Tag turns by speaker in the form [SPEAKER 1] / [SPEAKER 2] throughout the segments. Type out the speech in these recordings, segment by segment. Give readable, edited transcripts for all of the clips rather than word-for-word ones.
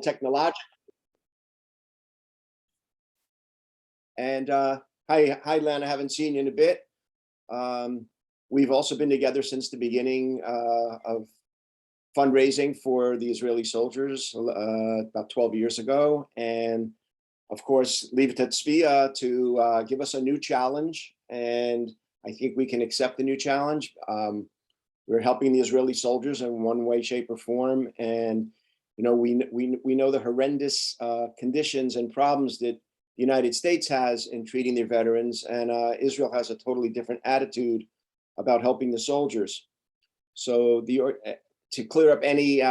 [SPEAKER 1] technologically. And hi, Len. I haven't seen you in a bit. We've also been together since the beginning of fundraising for the Israeli soldiers about 12 years ago. And of course, leave it to Tzvia to give us a new challenge. And I think we can accept the new challenge. We're helping the Israeli soldiers in one way, shape, or form. And we know the horrendous conditions and problems that the United States has in treating their veterans, and Israel has a totally different attitude about helping the soldiers. So to clear up any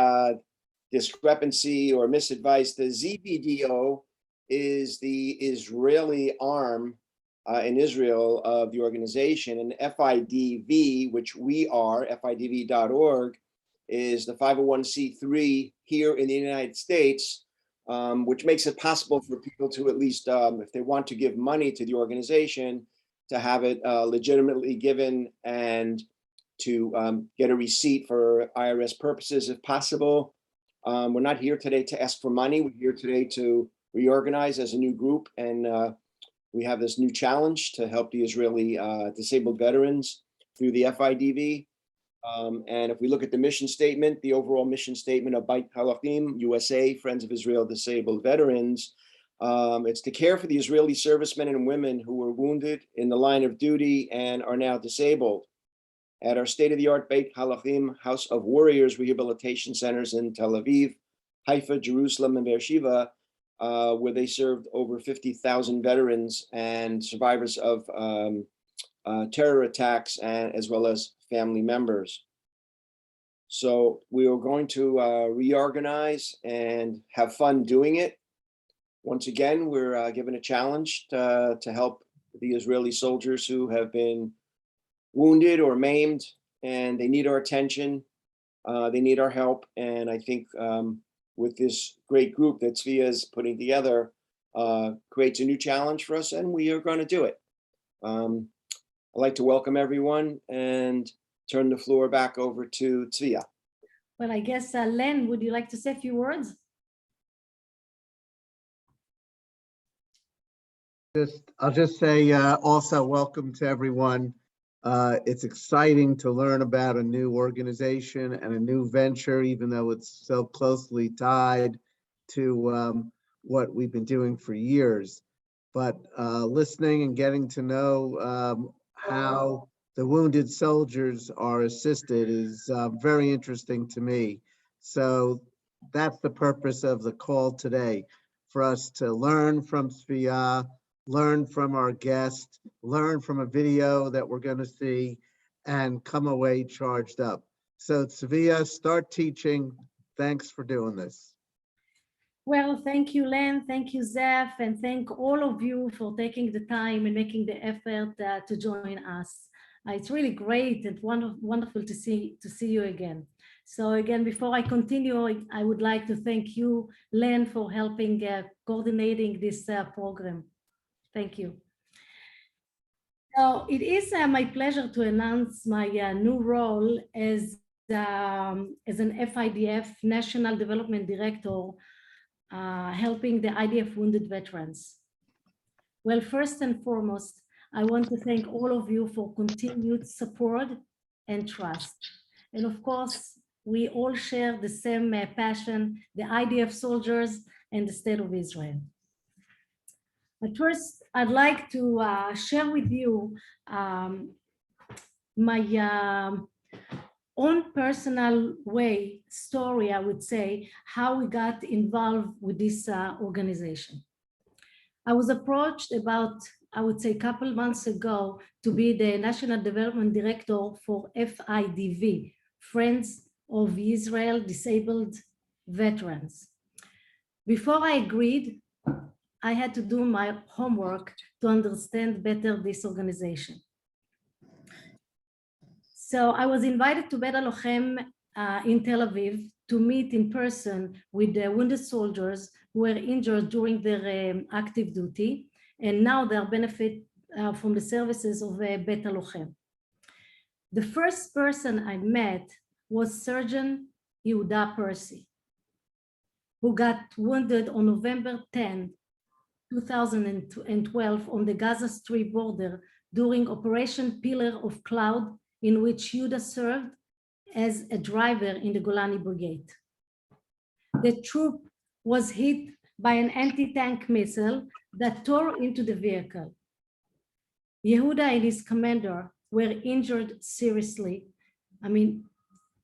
[SPEAKER 1] discrepancy or misadvice, the ZBDO is the Israeli arm in Israel of the organization, and FIDV, which we are, FIDV.org, is the 501c3 here in the United States, which makes it possible for people to at least, if they want to give money to the organization, to have it legitimately given and to get a receipt for IRS purposes if possible. We're not here today to ask for money. We're here today to reorganize as a new group, and we have this new challenge to help the Israeli disabled veterans through the FIDV. And if we look at the mission statement, the overall mission statement of Beit Halachim USA, Friends of Israel Disabled Veterans, it's to care for the Israeli servicemen and women who were wounded in the line of duty and are now disabled. At our state-of-the-art Beit Halachim House of Warriors rehabilitation centers in Tel Aviv, Haifa, Jerusalem, and Beersheba, where they served over 50,000 veterans and survivors of terror attacks, and as well as family members. So we are going to reorganize and have fun doing it. Once again, we're given a challenge to help the Israeli soldiers who have been wounded or maimed, and they need our attention. They need our help. And I think with this great group that Tzvia is putting together, creates a new challenge for us, and we are going to do it. I'd like to welcome everyone and turn the floor back over to Tzvia.
[SPEAKER 2] Well, I guess, Len, would you like to say a few words?
[SPEAKER 3] I'll just say also welcome to everyone. It's exciting to learn about a new organization and a new venture, even though it's so closely tied to what we've been doing for years. But listening and getting to know how the wounded soldiers are assisted is very interesting to me. So that's the purpose of the call today, for us to learn from Tzvia, learn from our guest, learn from a video that we're going to see, and come away charged up. So Tzvia, start teaching. Thanks for doing this.
[SPEAKER 2] Well, thank you, Len. Thank you, Zeph, and thank all of you for taking the time and making the effort to join us. It's really great and wonderful to see you again. So again, before I continue, I would like to thank you, Len, for helping coordinating this program. Thank you. So it is my pleasure to announce my new role as an FIDF National Development Director, helping the IDF wounded veterans. Well, first and foremost, I want to thank all of you for continued support and trust. And of course, we all share the same passion, the IDF soldiers and the State of Israel. But first, I'd like to share with you my own personal story, I would say, how we got involved with this organization. I was approached about, I would say, a couple months ago to be the National Development Director for FIDV, Friends of Israel Disabled Veterans. Before I agreed, I had to do my homework to understand better this organization. So I was invited to Beit Halochem in Tel Aviv to meet in person with the wounded soldiers who were injured during their active duty, and now they benefit from the services of Beit Halochem. The first person I met was Surgeon Yehuda Percy. who got wounded on November 10, 2012 on the Gaza Strip border during Operation Pillar of Cloud, in which Yehuda served as a driver in the Golani Brigade. The troop was hit by an anti-tank missile that tore into the vehicle. Yehuda and his commander were injured seriously.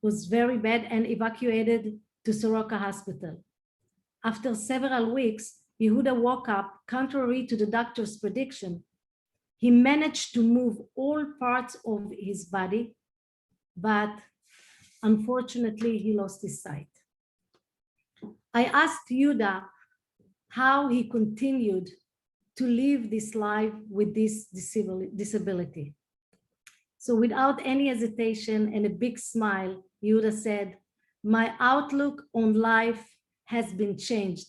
[SPEAKER 2] Was very bad and evacuated to Soroka Hospital. After several weeks, Yehuda woke up contrary to the doctor's prediction. He managed to move all parts of his body, but unfortunately, he lost his sight. I asked Yehuda how he continued to live this life with this disability. So without any hesitation and a big smile, Yehuda said, "My outlook on life has been changed,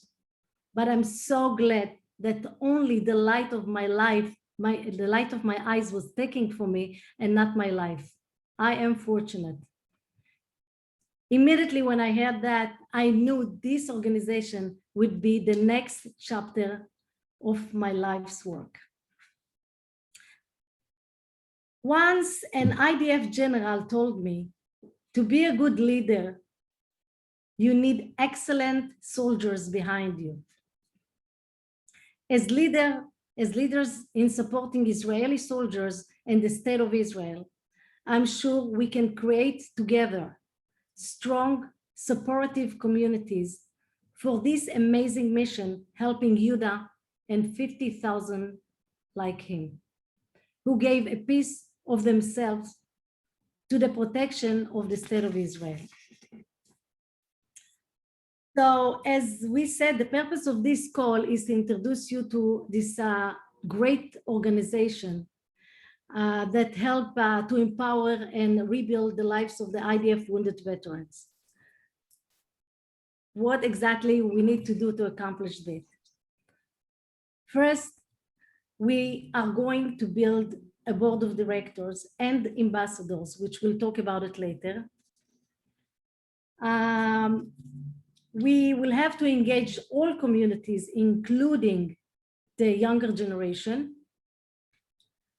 [SPEAKER 2] but I'm so glad that only the light of my life, the light of my eyes was taken from me and not my life. I am fortunate." Immediately when I heard that, I knew this organization would be the next chapter of my life's work. Once an IDF general told me, to be a good leader, you need excellent soldiers behind you. As leaders in supporting Israeli soldiers and the state of Israel, I'm sure we can create together strong, supportive communities for this amazing mission, helping Yehuda and 50,000 like him, who gave a piece of themselves to the protection of the state of Israel. So as we said, the purpose of this call is to introduce you to this great organization that help to empower and rebuild the lives of the IDF wounded veterans. What exactly we need to do to accomplish this? First, we are going to build a board of directors and ambassadors, which we'll talk about it later. We will have to engage all communities, including the younger generation.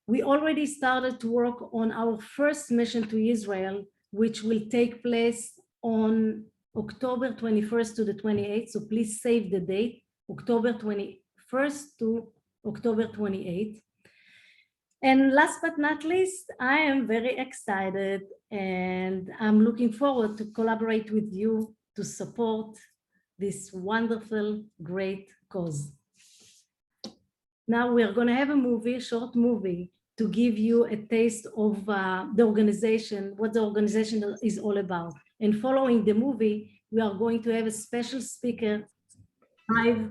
[SPEAKER 2] We already started to work on our first mission to Israel, which will take place on October 21st to the 28th. So please save the date, October 21st to October 28th. And last but not least, I am very excited and I'm looking forward to collaborate with you to support this wonderful, great cause. Now we are going to have a short movie, to give you a taste of the organization, what the organization is all about. And following the movie, we are going to have a special speaker live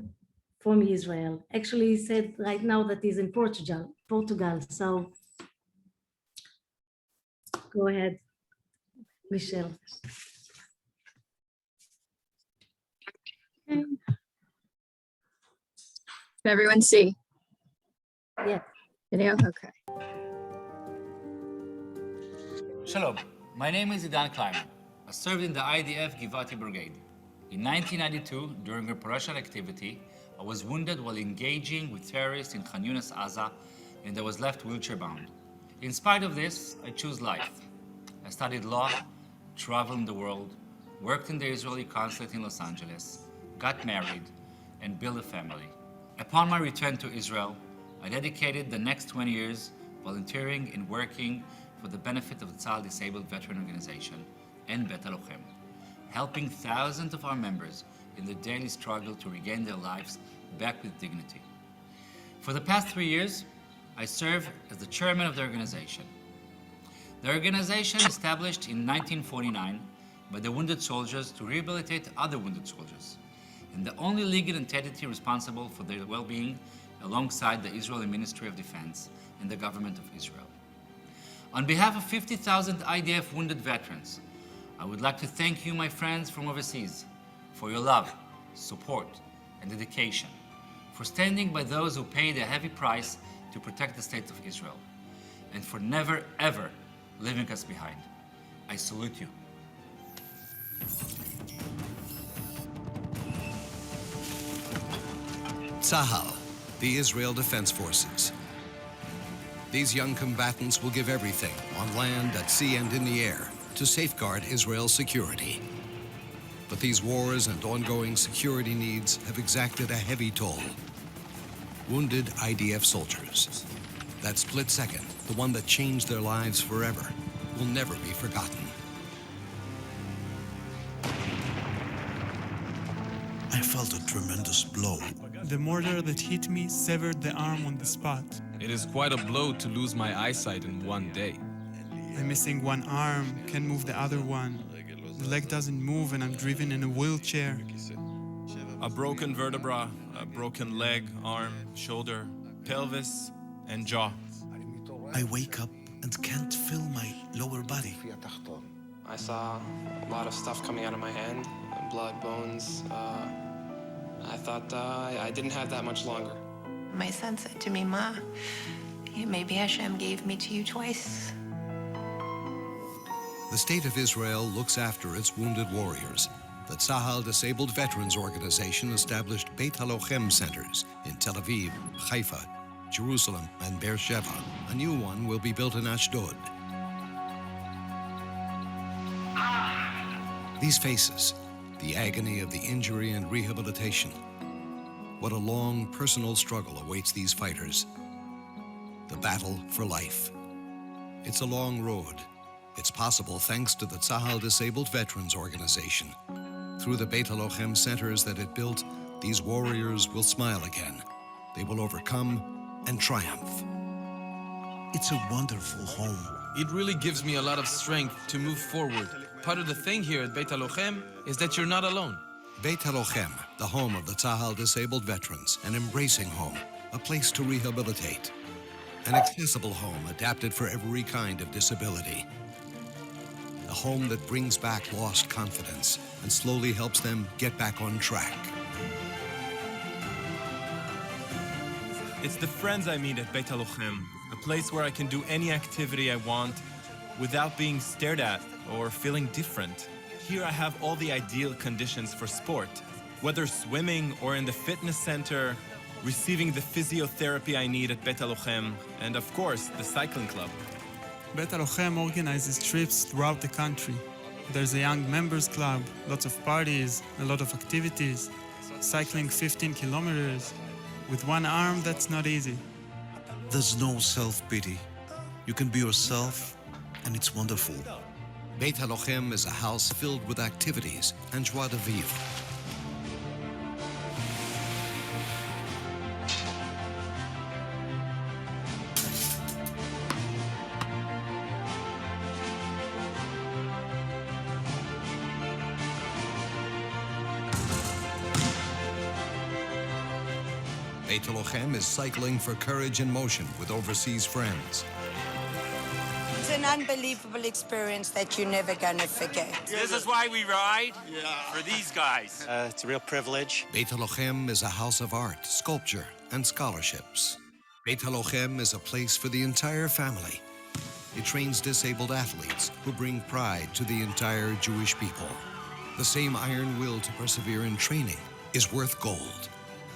[SPEAKER 2] from Israel. Actually, he said right now that he's in Portugal. So go ahead, Michelle.
[SPEAKER 4] Okay. Can everyone see?
[SPEAKER 2] Yeah.
[SPEAKER 4] Video? Okay.
[SPEAKER 5] Shalom, my name is Idan Kleiman. I served in the IDF Givati Brigade. In 1992, during a operational activity, I was wounded while engaging with terrorists in Khan Yunis, Gaza, and I was left wheelchair-bound. In spite of this, I chose life. I studied law, traveled the world, worked in the Israeli consulate in Los Angeles, got married, and built a family. Upon my return to Israel, I dedicated the next 20 years volunteering and working for the benefit of the Tzal Disabled Veteran Organization and Bet HaLochem, helping thousands of our members in the daily struggle to regain their lives back with dignity. For the past 3 years, I serve as the chairman of the organization. The organization established in 1949 by the wounded soldiers to rehabilitate other wounded soldiers, and the only legal entity responsible for their well-being alongside the Israeli Ministry of Defense and the government of Israel. On behalf of 50,000 IDF wounded veterans, I would like to thank you, my friends from overseas, for your love, support, and dedication, for standing by those who paid a heavy price to protect the state of Israel, and for never, ever leaving us behind. I salute you.
[SPEAKER 6] Tzahal, the Israel Defense Forces. These young combatants will give everything on land, at sea, and in the air to safeguard Israel's security. But these wars and ongoing security needs have exacted a heavy toll. Wounded IDF soldiers. That split second, the one that changed their lives forever, will never be forgotten.
[SPEAKER 7] I felt a tremendous blow.
[SPEAKER 8] The mortar that hit me severed the arm on the spot.
[SPEAKER 9] It is quite a blow to lose my eyesight in one day.
[SPEAKER 8] I'm missing one arm, can't move the other one. The leg doesn't move and I'm driven in a wheelchair.
[SPEAKER 9] A broken vertebra, a broken leg, arm, shoulder, pelvis, and jaw.
[SPEAKER 7] I wake up and can't feel my lower body.
[SPEAKER 10] I saw a lot of stuff coming out of my hand, blood, bones. I thought I didn't have that much longer.
[SPEAKER 11] My son said to me, Ma, maybe Hashem gave me to you twice.
[SPEAKER 6] The State of Israel looks after its wounded warriors. The Tzahal Disabled Veterans Organization established Beit HaLochem centers in Tel Aviv, Haifa, Jerusalem, and Beersheba. A new one will be built in Ashdod. These faces, the agony of the injury and rehabilitation. What a long personal struggle awaits these fighters. The battle for life. It's a long road. It's possible thanks to the Tzahal Disabled Veterans Organization. Through the Beit HaLochem centers that it built, these warriors will smile again. They will overcome and triumph.
[SPEAKER 7] It's a wonderful home.
[SPEAKER 9] It really gives me a lot of strength to move forward. Part of the thing here at Beit HaLochem is that you're not alone.
[SPEAKER 6] Beit HaLochem, the home of the Tzahal Disabled Veterans, an embracing home, a place to rehabilitate. An accessible home adapted for every kind of disability. A home that brings back lost confidence and slowly helps them get back on track.
[SPEAKER 9] It's the friends I meet at Beit HaLochem, a place where I can do any activity I want without being stared at or feeling different. Here I have all the ideal conditions for sport, whether swimming or in the fitness center, receiving the physiotherapy I need at Beit HaLochem, and of course, the cycling club.
[SPEAKER 8] Beit HaLochem organizes trips throughout the country. There's a young members club, lots of parties, a lot of activities, cycling 15 kilometers. With one arm, that's not easy.
[SPEAKER 7] There's no self-pity. You can be yourself, and it's wonderful.
[SPEAKER 6] Beit HaLochem is a house filled with activities and joie de vivre. Beit HaLochem is cycling for courage and motion with overseas friends.
[SPEAKER 11] It's an unbelievable experience that you're never gonna forget.
[SPEAKER 12] This is why we ride, for these guys.
[SPEAKER 10] It's a real privilege.
[SPEAKER 6] Beit HaLochem is a house of art, sculpture, and scholarships. Beit HaLochem is a place for the entire family. It trains disabled athletes who bring pride to the entire Jewish people. The same iron will to persevere in training is worth gold.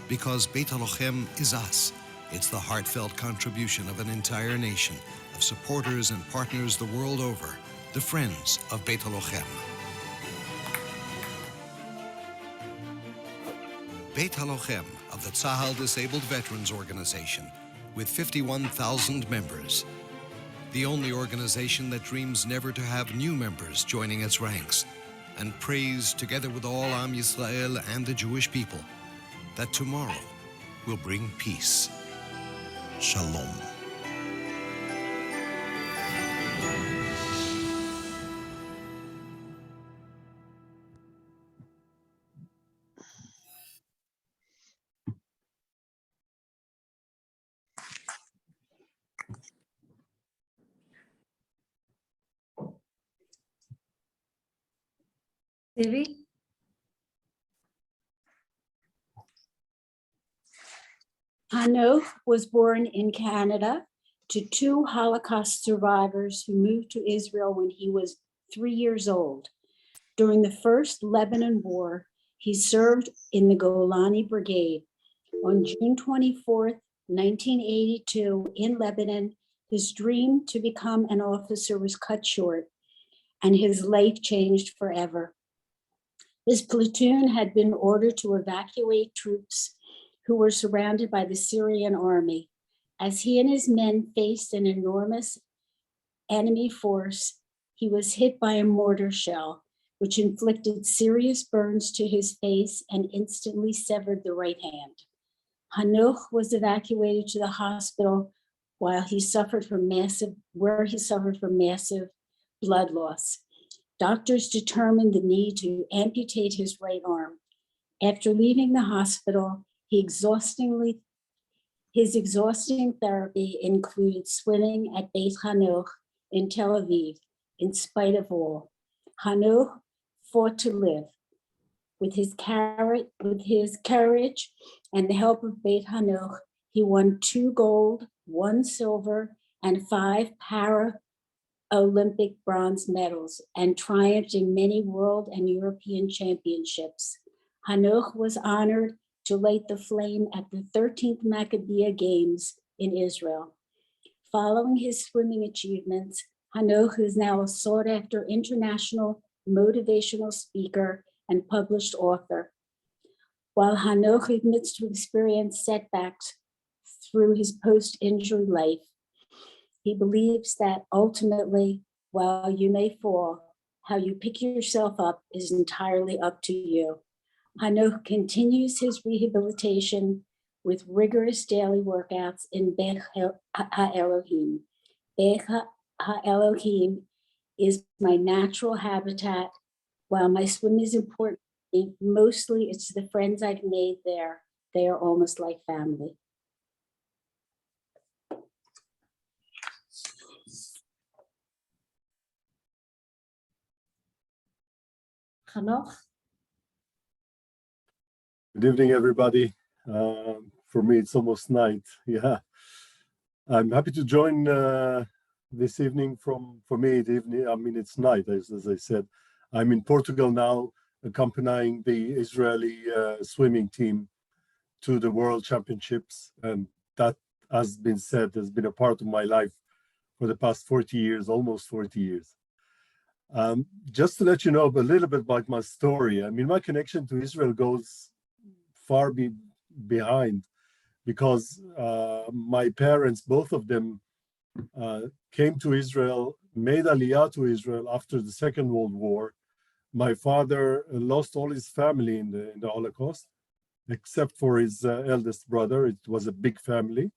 [SPEAKER 6] Because Beit HaLochem is us. It's the heartfelt contribution of an entire nation, of supporters and partners the world over, the friends of Beit HaLochem. Beit HaLochem of the Tzahal Disabled Veterans Organization, with 51,000 members. The only organization that dreams never to have new members joining its ranks, and prays, together with all Am Yisrael and the Jewish people, that tomorrow will bring peace.
[SPEAKER 7] Shalom.
[SPEAKER 2] Stevie?
[SPEAKER 13] Hanoch was born in Canada to two Holocaust survivors who moved to Israel when he was 3 years old. During the First Lebanon War, he served in the Golani Brigade. On June 24th, 1982, in Lebanon, his dream to become an officer was cut short, and his life changed forever. His platoon had been ordered to evacuate troops who were surrounded by the Syrian army. As he and his men faced an enormous enemy force, he was hit by a mortar shell, which inflicted serious burns to his face and instantly severed the right hand. Hanoch was evacuated to the hospital where he suffered from massive blood loss. Doctors determined the need to amputate his right arm. After leaving the hospital, his exhausting therapy included swimming at Beit Hanoch in Tel Aviv. In spite of all, Hanoch fought to live. With his courage and the help of Beit Hanoch, he won 2 gold, 1 silver, and 5 Paralympic bronze medals, and triumphed in many world and European championships. Hanoch was honored to light the flame at the 13th Maccabeah Games in Israel. Following his swimming achievements, Hanoch is now a sought-after international motivational speaker and published author. While Hanoch admits to experience setbacks through his post-injury life, he believes that ultimately, while you may fall, how you pick yourself up is entirely up to you. Hanoch continues his rehabilitation with rigorous daily workouts in Beit HaElohim. Beit HaElohim is my natural habitat. While my swim is important, mostly it's the friends I've made there. They are almost like family.
[SPEAKER 2] Hanoch?
[SPEAKER 14] Good evening, everybody. For me, it's almost night. Yeah, I'm happy to join this evening. For me, the evening. I mean, it's night, as I said. I'm in Portugal now, accompanying the Israeli swimming team to the World Championships, and that, as been said, has been a part of my life for the past 40 years, almost 40 years. Just to let you know a little bit about my story. I mean, my connection to Israel goes far behind, because my parents, both of them, came to Israel, made Aliyah to Israel after the Second World War. My father lost all his family in the Holocaust, except for his eldest brother. It was a big family.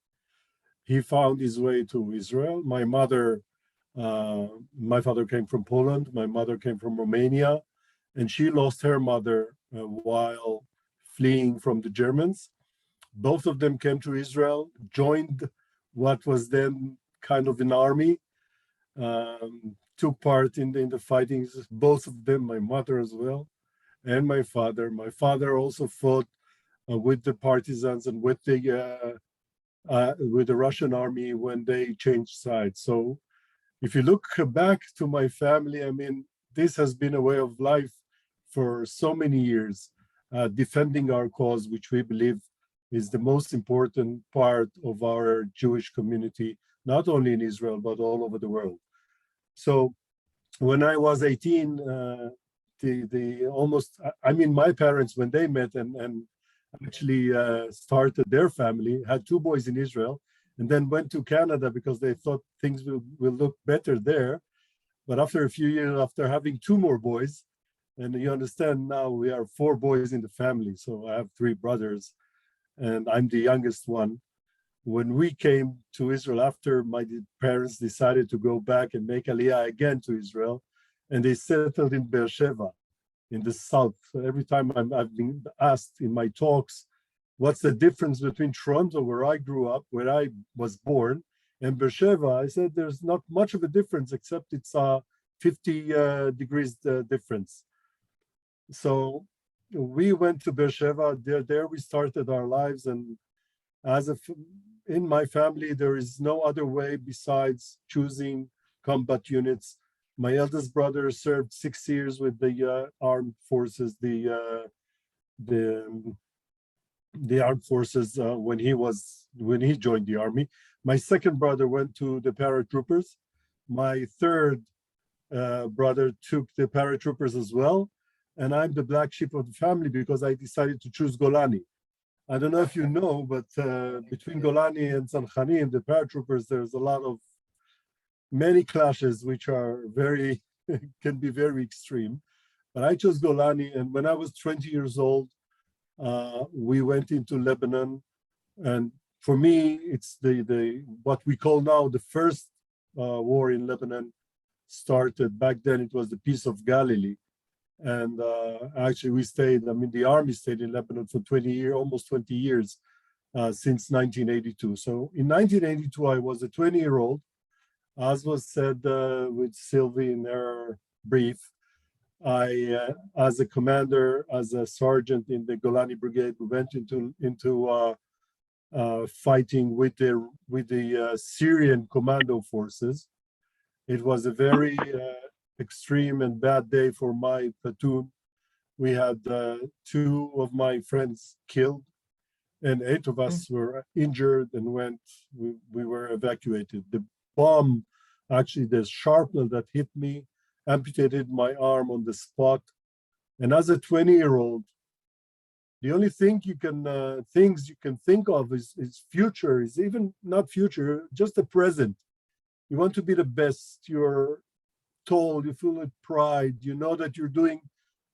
[SPEAKER 14] He found his way to Israel. My father came from Poland. My mother came from Romania, and she lost her mother while fleeing from the Germans. Both of them came to Israel, joined what was then kind of an army, took part in the fightings, both of them, my mother as well, and my father. My father also fought with the partisans and with the Russian army when they changed sides. So if you look back to my family, I mean, this has been a way of life for so many years, defending our cause, which we believe is the most important part of our Jewish community, not only in Israel, but all over the world. So when I was 18, my parents, when they met and actually started their family, had 2 boys in Israel, and then went to Canada because they thought things will look better there. But after a few years, after having 2 more boys, and you understand now we are 4 boys in the family, so I have 3 brothers, and I'm the youngest one. When we came to Israel after my parents decided to go back and make Aliyah again to Israel, and they settled in Beersheba, in the south. So every time I've been asked in my talks, what's the difference between Toronto, where I grew up, where I was born, and Beersheba, I said there's not much of a difference, except it's a 50 degrees difference. So we went to Beersheba. There we started our lives, and in my family, there is no other way besides choosing combat units. My eldest brother served 6 years with the armed forces, the the armed forces when he joined the army. My second brother went to the paratroopers. My third brother took the paratroopers as well. And I'm the black sheep of the family because I decided to choose Golani. I don't know if you know, but between Golani and Tzanchanim, the paratroopers, there's a lot of many clashes which are very, can be very extreme. But I chose Golani, and when I was 20 years old, we went into Lebanon. And for me, it's the what we call now the first war in Lebanon started. Back then, it was the Peace of Galilee. And actually, we stayed, the army stayed in Lebanon for 20 years, almost 20 years, since 1982. So in 1982, I was a 20-year-old. As was said with Sylvie in their brief, I, as a commander, as a sergeant in the Golani Brigade, we went into fighting with the Syrian commando forces. It was a very extreme and bad day for my platoon. We had 2 of my friends killed, and 8 of us were injured and we were evacuated. The bomb, actually the shrapnel that hit me, amputated my arm on the spot. And as a 20-year-old, the only thing things you can think of is future, is even not future, just the present. You want to be the best, you're told, you feel with pride, you know that you're doing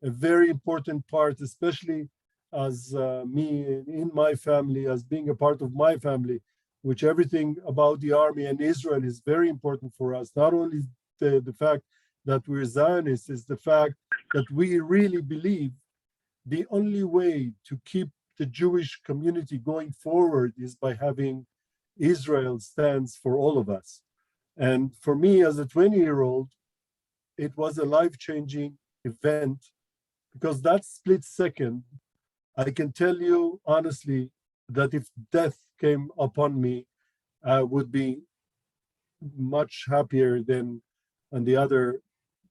[SPEAKER 14] a very important part, especially as me in my family, as being a part of my family, which everything about the army and Israel is very important for us. Not only the fact that we're Zionists, is the fact that we really believe the only way to keep the Jewish community going forward is by having Israel stands for all of us. And for me as a 20-year-old, it was a life-changing event, because that split second, I can tell you honestly that if death came upon me, I would be much happier than on the other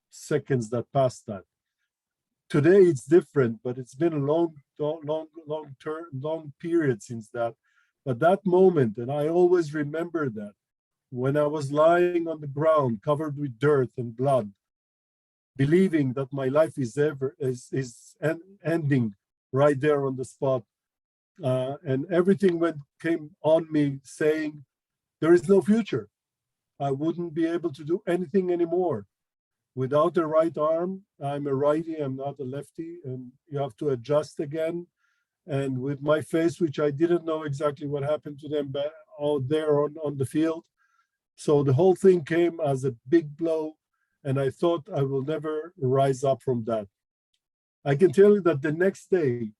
[SPEAKER 14] seconds that passed that. Today it's different, but it's been a long period since that. But that moment, and I always remember that, when I was lying on the ground covered with dirt and blood, believing that my life is ending right there on the spot, and everything came on me saying, there is no future. I wouldn't be able to do anything anymore. Without the right arm, I'm a righty, I'm not a lefty, and you have to adjust again. And with my face, which I didn't know exactly what happened to them out there on the field. So the whole thing came as a big blow, and I thought I will never rise up from that. I can tell you that the next day,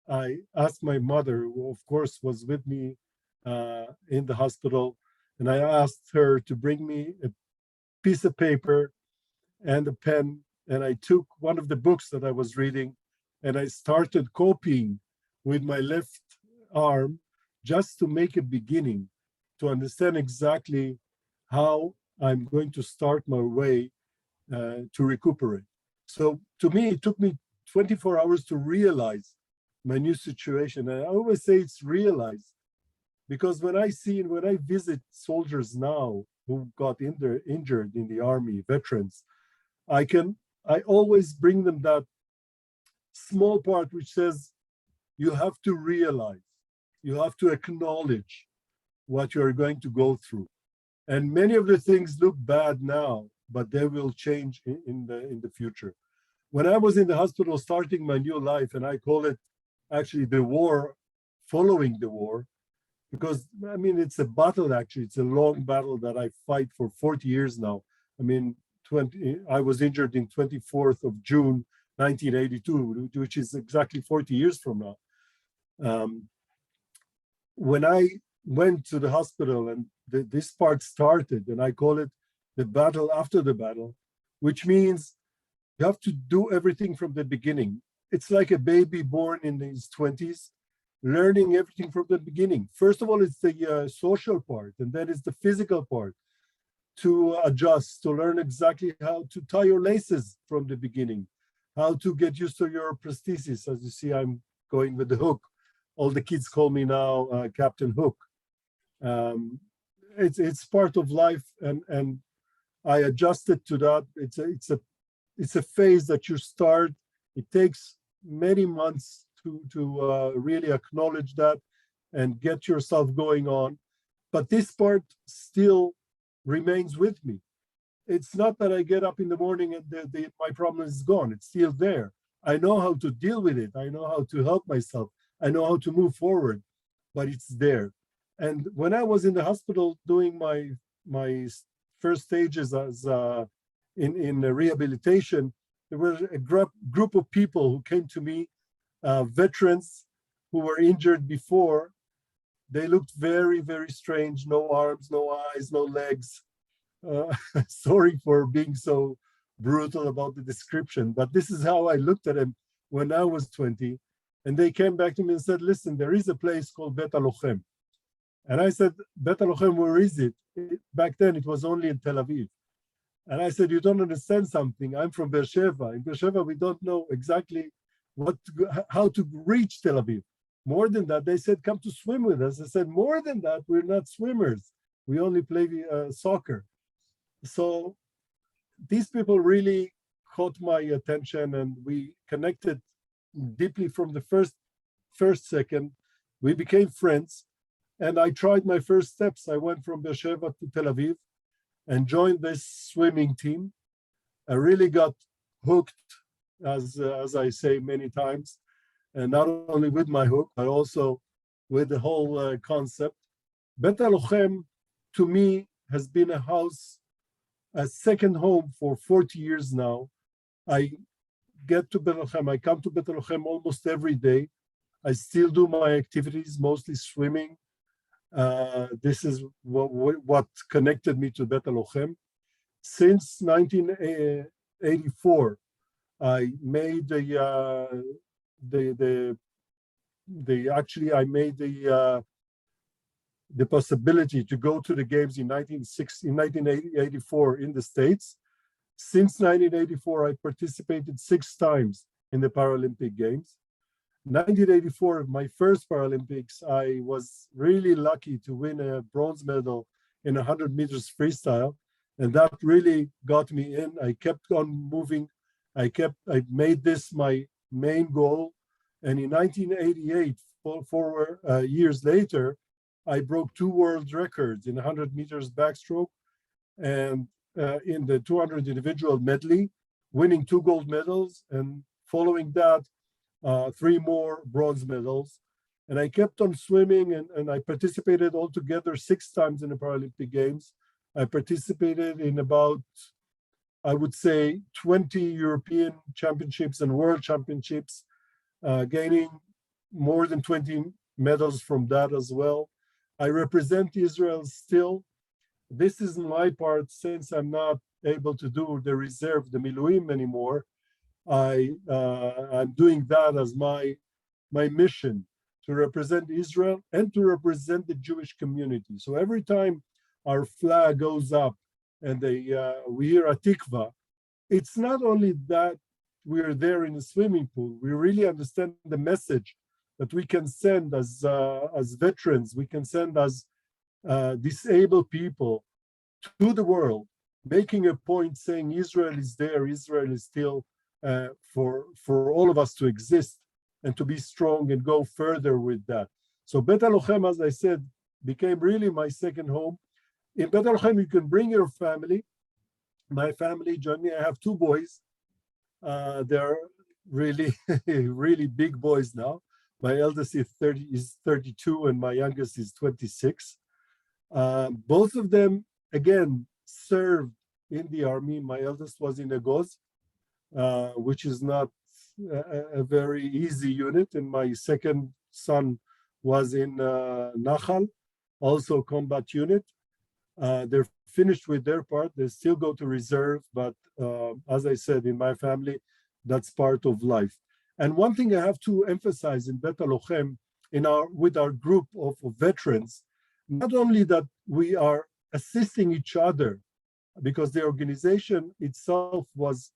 [SPEAKER 14] I asked my mother, who of course was with me in the hospital, and I asked her to bring me a piece of paper and a pen, and I took one of the books that I was reading, and I started copying with my left arm just to make a beginning, to understand exactly how I'm going to start my way to recuperate. So to me, it took me 24 hours to realize my new situation. And I always say it's realized, because when I visit soldiers now who got injured in the army, veterans, I always bring them that small part which says, you have to realize, you have to acknowledge what you're going to go through. And many of the things look bad now, but they will change in the future. When I was in the hospital starting my new life, and I call it actually the war, following the war, because it's a battle actually, it's a long battle that I fight for 40 years now. I was injured in 24th of June, 1982, which is exactly 40 years from now. When I went to the hospital and this part started, and I call it the battle after the battle, which means you have to do everything from the beginning. It's like a baby born in his 20s, learning everything from the beginning. First of all, it's the social part, and then it's the physical part, to adjust, to learn exactly how to tie your laces from the beginning, how to get used to your prosthesis. As you see, I'm going with the hook. all the kids call me now Captain Hook. It's part of life, and I adjusted to that. It's a phase that you start. It takes many months to really acknowledge that and get yourself going on. But this part still remains with me. It's not that I get up in the morning and my problem is gone. It's still there. I know how to deal with it. I know how to help myself. I know how to move forward, but it's there. And when I was in the hospital doing my first stages as in rehabilitation, there was a group of people who came to me, veterans who were injured before. They looked very, very strange. No arms, no eyes, no legs. Sorry for being so brutal about the description, but this is how I looked at them when I was 20. And they came back to me and said, listen, there is a place called Bet HaLochem. And I said, Bet HaLochem, where is it? Back then, it was only in Tel Aviv. And I said, you don't understand something. I'm from Beersheba. In Beersheba, we don't know exactly how to reach Tel Aviv. More than that, they said, come to swim with us. I said, more than that, we're not swimmers. We only play soccer. So these people really caught my attention, and we connected deeply from the first second. We became friends, and I tried my first steps. I went from Beersheba to Tel Aviv and joined this swimming team. I really got hooked, as I say many times, and not only with my hook, but also with the whole concept. Bet HaLochem, to me, has been a second home for 40 years now. I get to Bet HaLochem, I come to Bet HaLochem almost every day. I still do my activities, mostly swimming. This is what connected me to Bet HaLochem. Since 1984, I made the possibility to go to the games in 1984 in the States. Since 1984, I participated 6 times in the Paralympic Games. 1984, my first Paralympics, I was really lucky to win a bronze medal in 100 meters freestyle. And that really got me in. I kept on moving. I made this my main goal. And in 1988, 4 years later, I broke 2 world records in 100 meters backstroke and in the 200 individual medley, winning 2 gold medals. And following that, 3 more bronze medals. And I kept on swimming, and I participated altogether 6 times in the Paralympic Games. I participated in about, I would say, 20 European championships and world championships, gaining more than 20 medals from that as well. I represent Israel still. This is my part, since I'm not able to do the reserve, the Miluim anymore. I'm doing that as my mission, to represent Israel and to represent the Jewish community. So every time our flag goes up and we hear Atikva, it's not only that we're there in the swimming pool. We really understand the message that we can send as veterans, we can send as disabled people to the world, making a point saying Israel is there, Israel is still for all of us to exist and to be strong and go further with that. So Bet HaLochem, as I said, became really my second home. In Bet HaLochem, you can bring your family. My family joined me. I have 2 boys. They're really, really big boys now. My eldest is 32 and my youngest is 26. Both of them, again, served in the army. My eldest was in Agoz, which is not a very easy unit. And my second son was in Nachal, also combat unit. They're finished with their part. They still go to reserve, but as I said, in my family, that's part of life. And one thing I have to emphasize in Bet HaLochem, with our group of veterans, not only that we are assisting each other, because the organization itself was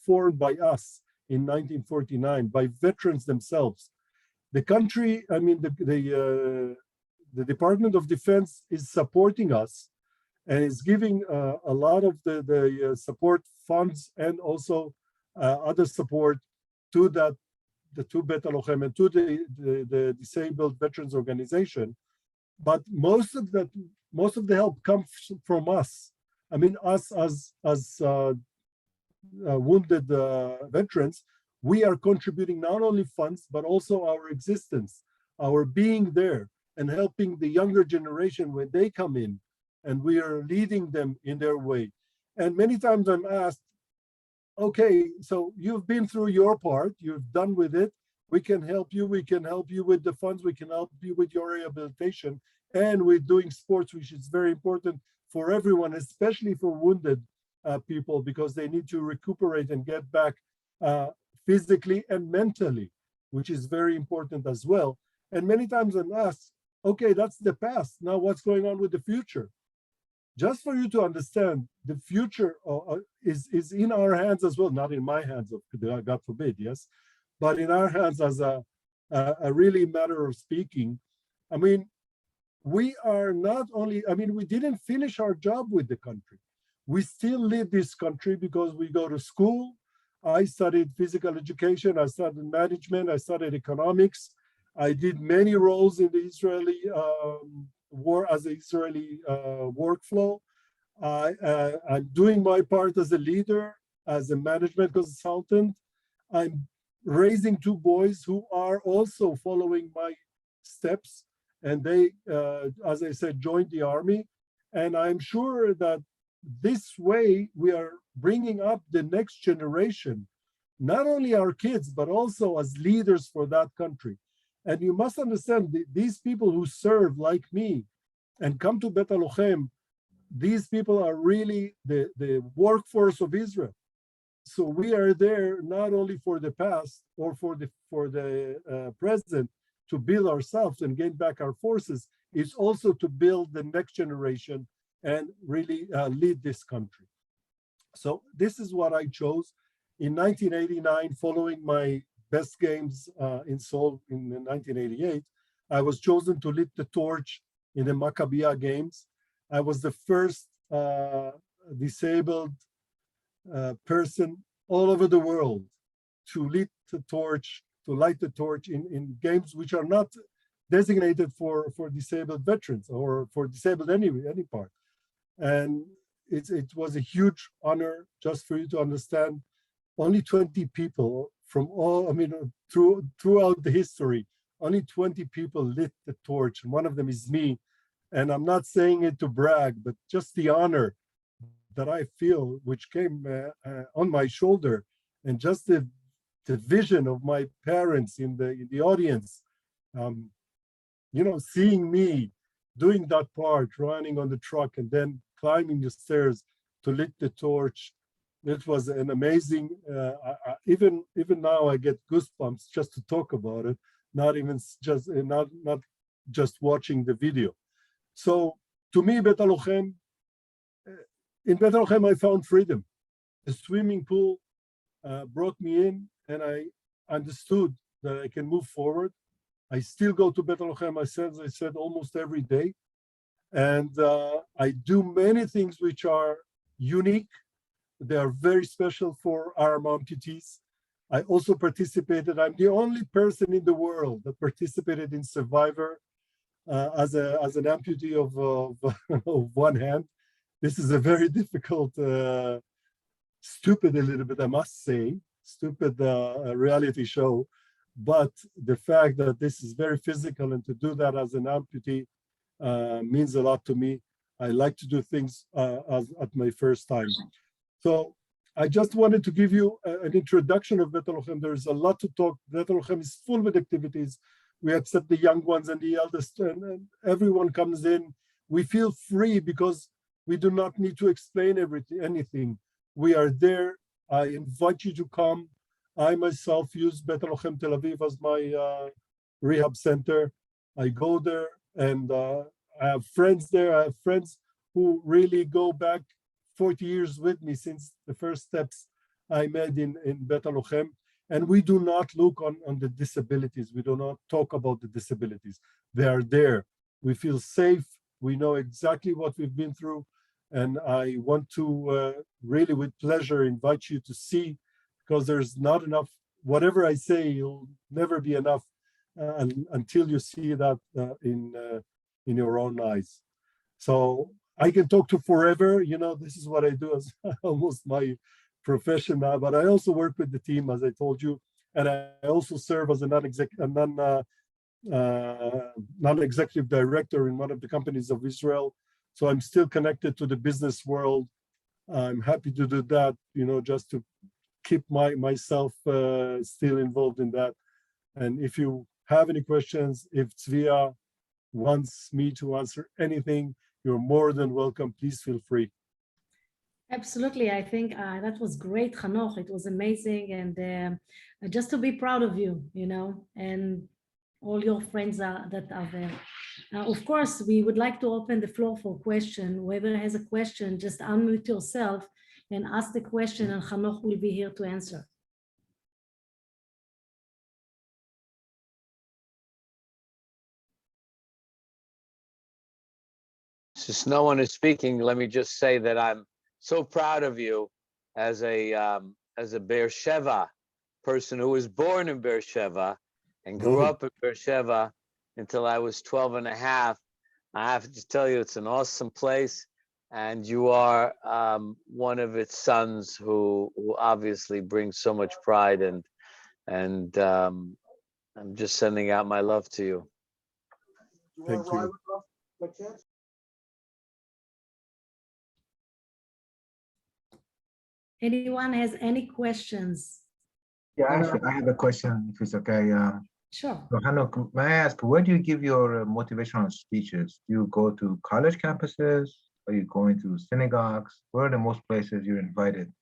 [SPEAKER 14] formed by us in 1949, by veterans themselves. The country, I mean, the Department of Defense is supporting us and is giving a lot of the support funds and also other support to the Bet Halochem and to the Disabled Veterans Organization. But most of the help comes from us. I mean, us as wounded veterans, we are contributing not only funds, but also our existence, our being there and helping the younger generation when they come in, and we are leading them in their way. And many times I'm asked, okay, so you've been through your part, you've done with it, we can help you with the funds, we can help you with your rehabilitation, and with doing sports, which is very important for everyone, especially for wounded people, because they need to recuperate and get back physically and mentally, which is very important as well. And many times I'm asked, okay, that's the past, now what's going on with the future? Just for you to understand, the future is in our hands as well, not in my hands, God forbid, yes, but in our hands as a really matter of speaking. I mean, we are not only, I mean, we didn't finish our job with the country. We still lead this country because we go to school. I studied physical education, I studied management, I studied economics. I did many roles in the Israeli war as an Israeli workflow. I'm doing my part as a leader, as a management consultant. I'm raising two boys who are also following my steps, and they, as I said, joined the army. And I'm sure that this way we are bringing up the next generation, not only our kids, but also as leaders for that country. And you must understand, these people who serve like me and come to Bet Halochem, these people are really the workforce of Israel. So we are there not only for the past or for the present to build ourselves and gain back our forces, it's also to build the next generation and really lead this country. So this is what I chose. In 1989, following my best games in Seoul in 1988, I was chosen to lead the torch in the Maccabiah Games. I was the first disabled person all over the world to lead the torch, to light the torch in games which are not designated for disabled veterans or for disabled any part. And it was a huge honor. Just for you to understand, only 20 people from all, I mean, throughout the history, only 20 people lit the torch, and one of them is me. And I'm not saying it to brag, but just the honor that I feel, which came on my shoulder, and just the vision of my parents in the audience, you know, seeing me doing that part, running on the truck and then climbing the stairs to lit the torch. It was an amazing, even now I get goosebumps just to talk about it, not just watching the video. So to me, Bet Halochem, in Bet Halochem I found freedom. The swimming pool brought me in, and I understood that I can move forward. I still go to Bet Halochem, as I said, almost every day. And I do many things which are unique. They are very special for arm amputees. I also participated, I'm the only person in the world that participated in Survivor as an amputee of one hand. This is a very difficult, stupid a little bit, I must say, stupid reality show. But the fact that this is very physical and to do that as an amputee means a lot to me. I like to do things at my first time. So I just wanted to give you an introduction of Bet Halochem. There's a lot to talk. Bet Halochem is full with activities. We accept the young ones and the eldest, and everyone comes in. We feel free because we do not need to explain anything. We are there. I invite you to come. I myself use Bet Halochem Tel Aviv as my rehab center. I go there and I have friends there. I have friends who really go back 40 years with me since the first steps I made in Bet Halochem. And we do not look on the disabilities. We do not talk about the disabilities. They are there. We feel safe. We know exactly what we've been through. And I want to really with pleasure invite you to see, because there's not enough, whatever I say, you'll never be enough until you see that in your own eyes. So I can talk to forever, you know, this is what I do as almost my profession now, but I also work with the team, as I told you, and I also serve as a non-executive director in one of the companies of Israel. So I'm still connected to the business world. I'm happy to do that, you know, just to keep myself still involved in that. And if you have any questions, if Tzvia wants me to answer anything, you're more than welcome. Please feel free.
[SPEAKER 2] Absolutely. I think that was great, Hanoch. It was amazing. And just to be proud of you, you know, and all your friends that are there. Of course, we would like to open the floor for question. Whoever has a question, just unmute yourself and ask the question, and Hanoch will be here to answer.
[SPEAKER 15] Since no one is speaking, let me just say that I'm so proud of you as a Beer Sheva person who was born in Beer Sheva and grew up in Beer Sheva until I was 12 and a half. I have to tell you, it's an awesome place, and you are one of its sons who obviously brings so much pride, and I'm just sending out my love to you.
[SPEAKER 14] Thank you.
[SPEAKER 2] Anyone has any questions?
[SPEAKER 16] Yeah, actually, I have a question, if it's okay.
[SPEAKER 2] Sure.
[SPEAKER 16] So, Hanoch, may I ask, where do you give your motivational speeches? Do you go to college campuses? Are you going to synagogues? Where are the most places you're invited?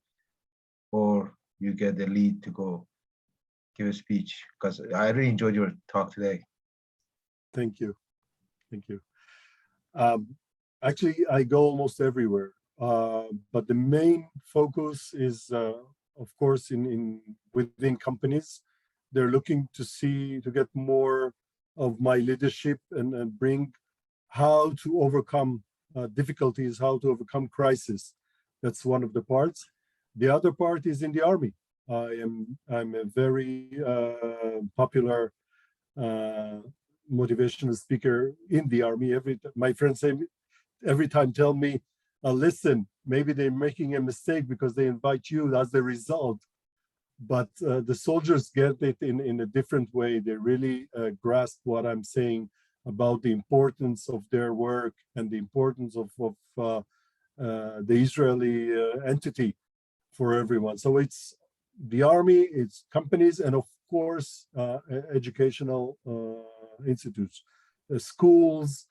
[SPEAKER 16] Or you get the lead to go give a speech? Because I really enjoyed your talk today.
[SPEAKER 14] Thank you. Thank you. Actually, I go almost everywhere. But the main focus is, of course, within companies. They're looking to get more of my leadership and bring how to overcome difficulties, how to overcome crisis. That's one of the parts. The other part is in the army. I'm a very popular motivational speaker in the army. My friends say every time, tell me, listen, maybe they're making a mistake because they invite you as the result. But the soldiers get it in a different way. They really grasp what I'm saying about the importance of their work and the importance of the Israeli entity for everyone. So it's the army, it's companies, and of course, educational institutes, schools,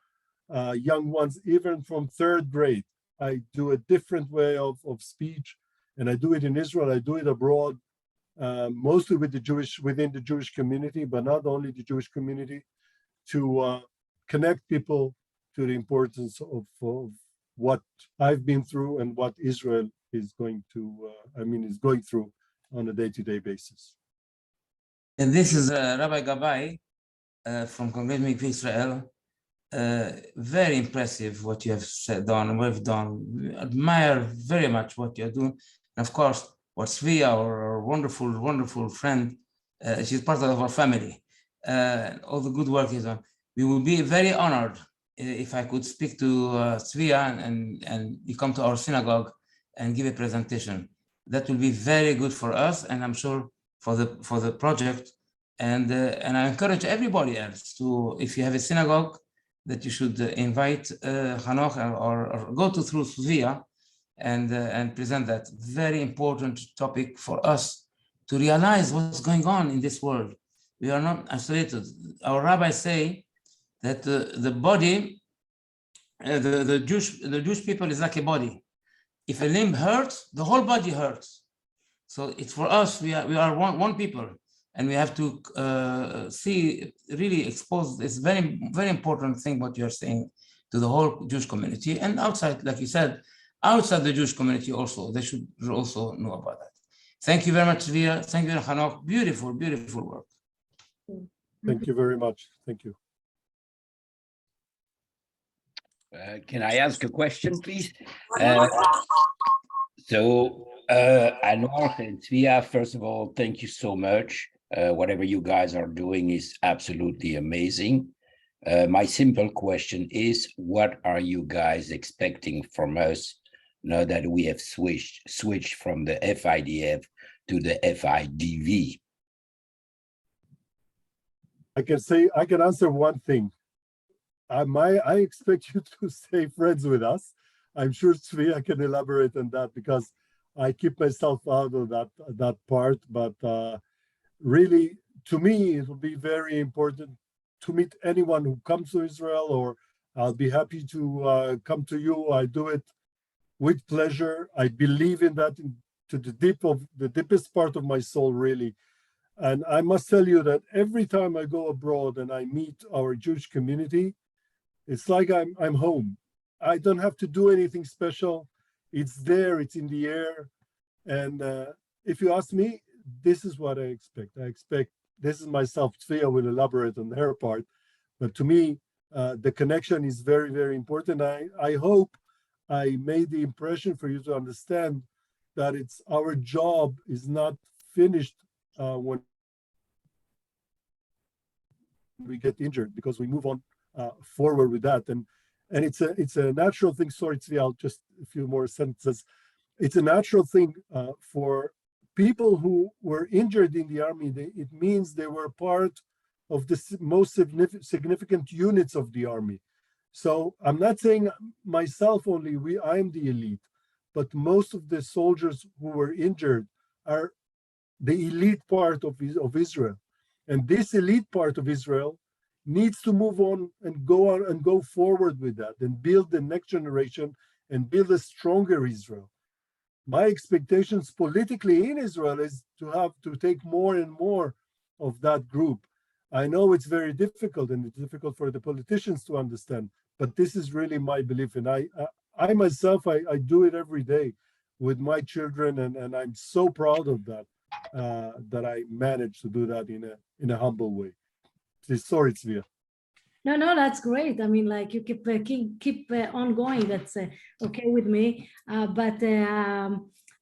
[SPEAKER 14] young ones, even from third grade. I do a different way of speech, and I do it in Israel, I do it abroad, mostly within the Jewish community, but not only the Jewish community, to connect people to the importance of what I've been through and what Israel is going through on a day-to-day basis.
[SPEAKER 17] And this is Rabbi Gabai from Congregation of Israel. Very impressive what you have done, we've done. We admire very much what you're doing. And of course, what Tzvia, our wonderful, wonderful friend, she's part of our family. All the good work is done. We will be very honored if I could speak to Tzvia and you come to our synagogue and give a presentation. That will be very good for us, and I'm sure for the project. And I encourage everybody else to, if you have a synagogue, that you should invite Hanoch or go through Tzvia and present that very important topic for us to realize what's going on in this world. We are not isolated. Our rabbis say that the body, the Jewish people is like a body. If a limb hurts, the whole body hurts. So it's for us, we are one people, and we have to really expose this very, very important thing, what you're saying, to the whole Jewish community, and outside, like you said, outside the Jewish community also, they should also know about that. Thank you very much, Tzvia. Thank you, Hanoch. Beautiful, beautiful work.
[SPEAKER 14] Thank you very much. Thank you.
[SPEAKER 18] Can I ask a question, please? Anor and Tzvia, first of all, thank you so much. Whatever you guys are doing is absolutely amazing. My simple question is, what are you guys expecting from us now that we have switched from the FIDF to the FIDV?
[SPEAKER 14] I can answer one thing. I expect you to stay friends with us. I'm sure Tzvia can elaborate on that because I keep myself out of that part. But really, to me, it will be very important to meet anyone who comes to Israel, or I'll be happy to come to you. I do it with pleasure. I believe in that to the deepest part of my soul, really. And I must tell you that every time I go abroad and I meet our Jewish community, it's like I'm home. I don't have to do anything special. It's there, it's in the air. And if you ask me, this is what I expect. I expect, this is myself, Tzvia will elaborate on her part. But to me, the connection is very, very important. I hope I made the impression for you to understand that it's our job is not finished when we get injured, because we move on forward with that. And it's a natural thing. Sorry, Tzvia, I'll just a few more sentences. It's a natural thing for people who were injured in the army. It means they were part of the most significant units of the army. So I'm not saying myself only, I am the elite, but most of the soldiers who were injured are the elite part of Israel. And this elite part of Israel needs to move on and go forward with that and build the next generation and build a stronger Israel. My expectations politically in Israel is to take more and more of that group. I know it's very difficult, and it's difficult for the politicians to understand, but this is really my belief. And I myself, I do it every day with my children, and I'm so proud of that, that I managed to do that in a humble way. Sorry, Tzvia.
[SPEAKER 2] No, that's great. I mean, like, you keep on going. That's okay with me. But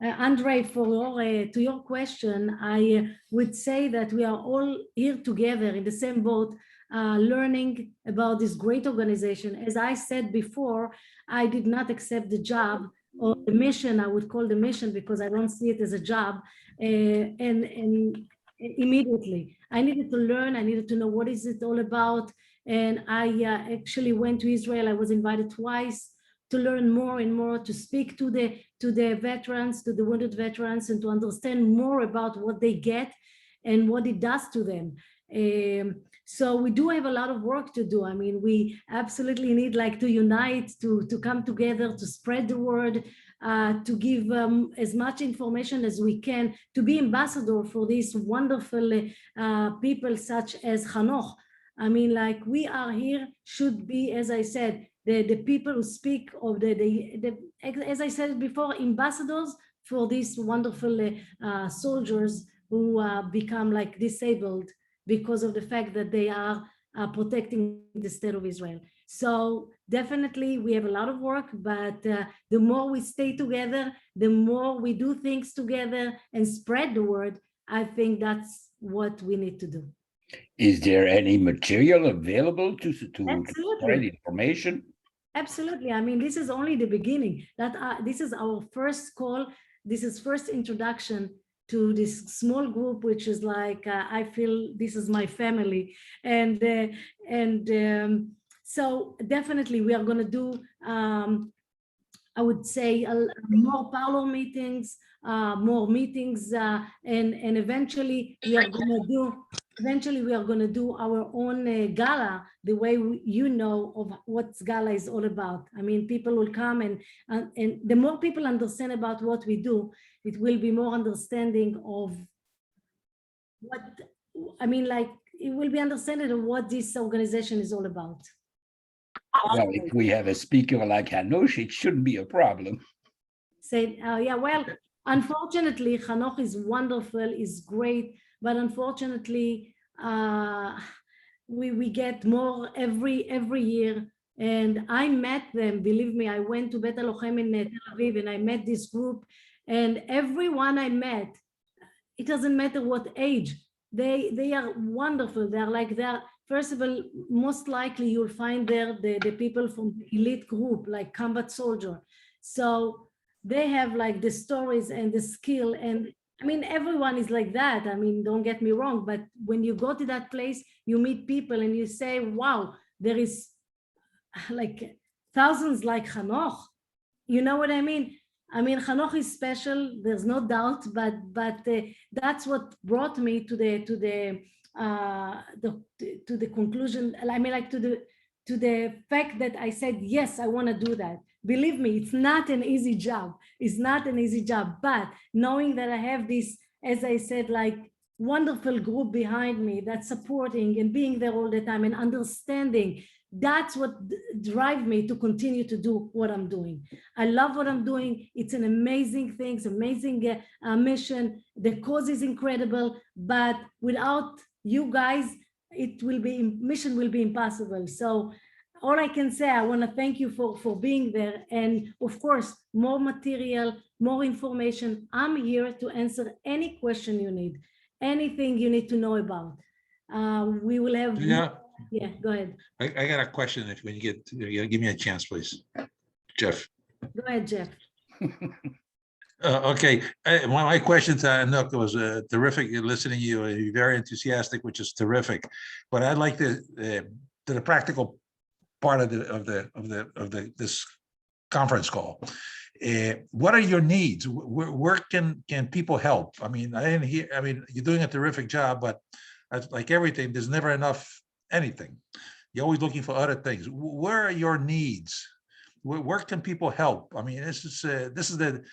[SPEAKER 2] Andre, to your question, I would say that we are all here together in the same boat, learning about this great organization. As I said before, I did not accept the job or the mission. I would call the mission because I don't see it as a job. And immediately, I needed to learn. I needed to know what is it all about. And I actually went to Israel. I was invited twice to learn more and more, to speak to the veterans, to the wounded veterans, and to understand more about what they get and what it does to them. So we do have a lot of work to do. I mean, we absolutely need to unite, to come together, to spread the word, to give as much information as we can, to be ambassador for these wonderful people such as Hanoch. I mean, we are here, should be, as I said, the people who speak of as I said before, ambassadors for these wonderful soldiers who become disabled because of the fact that they are protecting the state of Israel. So definitely we have a lot of work, but the more we stay together, the more we do things together and spread the word, I think that's what we need to do.
[SPEAKER 18] Is there any material available to spread information?
[SPEAKER 2] Absolutely. I mean, this is only the beginning. This is our first call. This is first introduction to this small group, which is I feel this is my family. And so definitely we are going to do, I would say, more parlor meetings, more meetings, and eventually we are going to do our own gala, the way of what gala is all about. I mean, people will come, and the more people understand about what we do, it will be more understanding of what, I mean, it will be understanding of what this organization is all about.
[SPEAKER 18] Well, if we have a speaker like Hanush, it shouldn't be a problem.
[SPEAKER 2] Yeah, well, Unfortunately, Hanoch is wonderful, is great, but unfortunately, we get more every year. And I met them, believe me, I went to Bet Halochem in Tel Aviv and I met this group, and everyone I met, it doesn't matter what age, they are wonderful. They're first of all, most likely you'll find there the people from the elite group, like combat soldier. So they have like the stories and the skill, and I mean, everyone is like that. I mean, don't get me wrong, but when you go to that place, you meet people and you say, wow, there is like thousands like Hanoch. You know what I mean? I mean, Hanoch is special. There's no doubt, but that's what brought me to the conclusion. I mean, like to the fact that I said yes, I want to do that. Believe me, it's not an easy job. It's not an easy job. But knowing that I have this, as I said, like wonderful group behind me that's supporting and being there all the time and understanding, that's what drives me to continue to do what I'm doing. I love what I'm doing. It's an amazing thing, it's an amazing mission. The cause is incredible, but without you guys, mission will be impossible. So all I can say, I want to thank you for being there. And of course, more material, more information. I'm here to answer any question you need, anything you need to know about. We will have. Yeah, go ahead.
[SPEAKER 19] I got a question. If when you get, give me a chance, please, Jeff.
[SPEAKER 2] Go ahead, Jeff.
[SPEAKER 19] Okay, my question to Anouk was terrific listening to you. You're very enthusiastic, which is terrific. But I'd like to the practical part of this conference call. What are your needs? Where can people help? I mean, I didn't hear. I mean, you're doing a terrific job, but like everything, there's never enough anything. You're always looking for other things. Where are your needs? Where can people help? I mean, this is the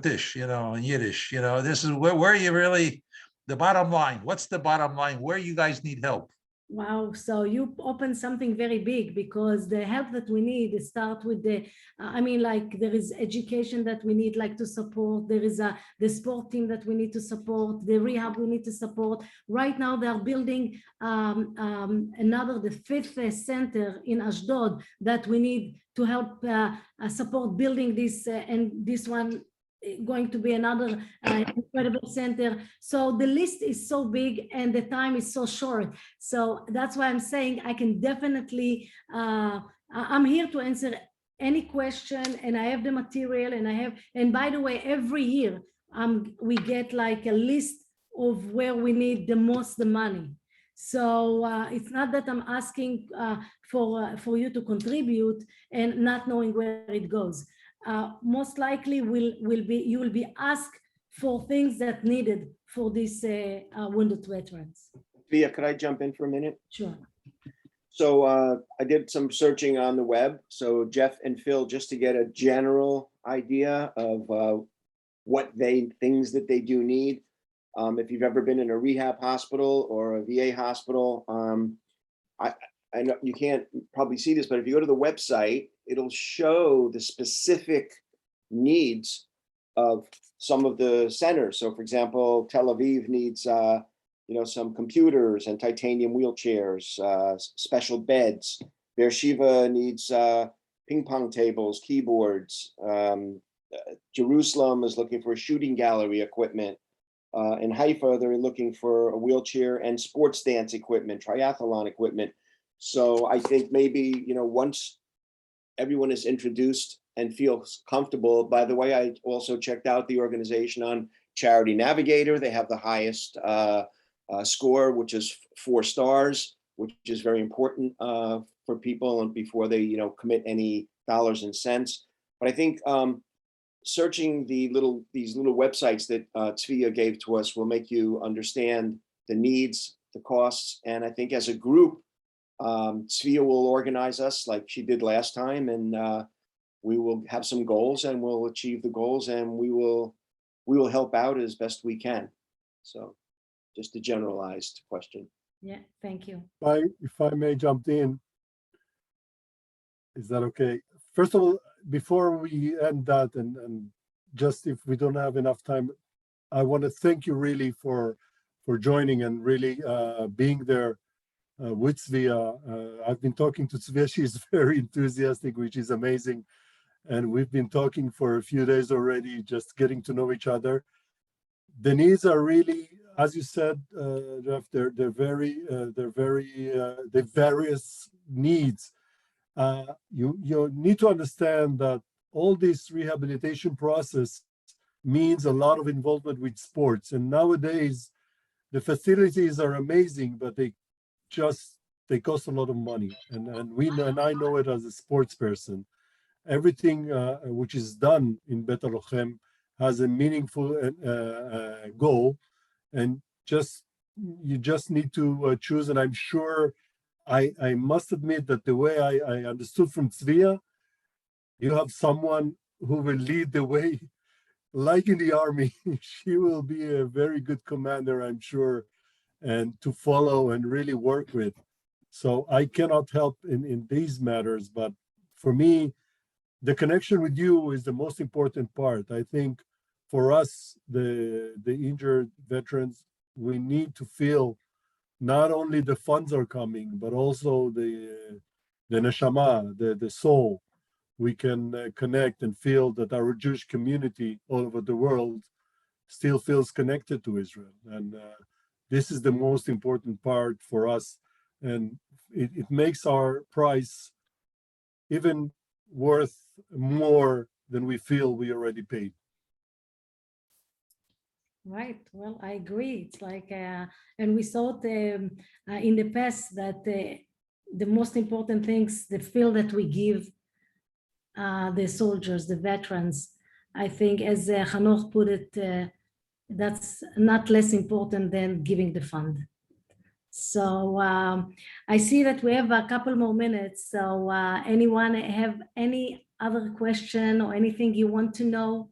[SPEAKER 19] Tisch, you know, in Yiddish. You know, this is where you really the bottom line. What's the bottom line? Where you guys need help?
[SPEAKER 2] Wow, so you opened something very big, because the help that we need is start with the, I mean, like there is education that we need like to support, there is the sport team that we need to support, the rehab we need to support. Right now they are building the fifth center in Ashdod that we need to help support building this, and this one going to be another incredible center. So the list is so big and the time is so short. So that's why I'm saying I can definitely, I'm here to answer any question, and I have the material, and by the way, every year we get like a list of where we need the most the money. So it's not that I'm asking for you to contribute and not knowing where it goes. Most likely you will be asked for things that needed for these wounded veterans.
[SPEAKER 1] Tzvia, could I jump in for a minute?
[SPEAKER 2] Sure.
[SPEAKER 1] So I did some searching on the web. So Jeff and Phil, just to get a general idea of things that they do need. If you've ever been in a rehab hospital or a VA hospital, I know you can't probably see this, but if you go to the website, it'll show the specific needs of some of the centers. So for example, Tel Aviv needs some computers and titanium wheelchairs, special beds. Beersheba needs ping pong tables, keyboards. Jerusalem is looking for shooting gallery equipment. In Haifa, they're looking for a wheelchair and sports dance equipment, triathlon equipment. So I think maybe, once everyone is introduced and feels comfortable. By the way, I also checked out the organization on Charity Navigator. They have the highest score, which is 4 stars, which is very important for people and before they, commit any dollars and cents. But I think searching these little websites that Tzvia gave to us will make you understand the needs, the costs, and I think as a group, Tzvia will organize us like she did last time, and we will have some goals, and we'll achieve the goals, and we will help out as best we can. So just a generalized question.
[SPEAKER 2] Yeah, thank you.
[SPEAKER 14] If I may jump in, is that okay? First of all, before we end that and just if we don't have enough time, I want to thank you really for joining and really being there with Tzvia. I've been talking to Tzvia. She's very enthusiastic, which is amazing. And we've been talking for a few days already, just getting to know each other. The needs are really, as you said, Jeff, they're the various needs. You need to understand that all this rehabilitation process means a lot of involvement with sports. And nowadays, the facilities are amazing, but they cost a lot of money. And I know it as a sports person. Everything which is done in Bet HaLochem has a meaningful goal, and you just need to choose. And I'm sure, I must admit that the way I understood from Tzvia, you have someone who will lead the way, like in the army. She will be a very good commander, I'm sure, and to follow and really work with. So I cannot help in these matters, but for me, the connection with you is the most important part. I think for us, the injured veterans, we need to feel not only the funds are coming, but also the neshama, the soul. We can connect and feel that our Jewish community all over the world still feels connected to Israel. And this is the most important part for us. And it makes our price even worth more than we feel we already paid.
[SPEAKER 2] Right. Well, I agree. It's like, and we thought in the past that the most important things, the feel that we give the soldiers, the veterans, I think, as Hanoch put it, that's not less important than giving the fund. So I see that we have a couple more minutes. So anyone have any other question or anything you want to know?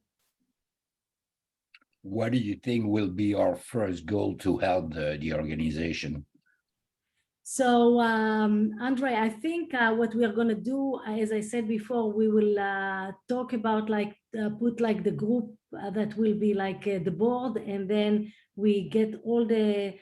[SPEAKER 18] What do you think will be our first goal to help the organization?
[SPEAKER 2] So Andre, I think what we are going to do, as I said before, we will talk about put the group that will be the board, and then we get all the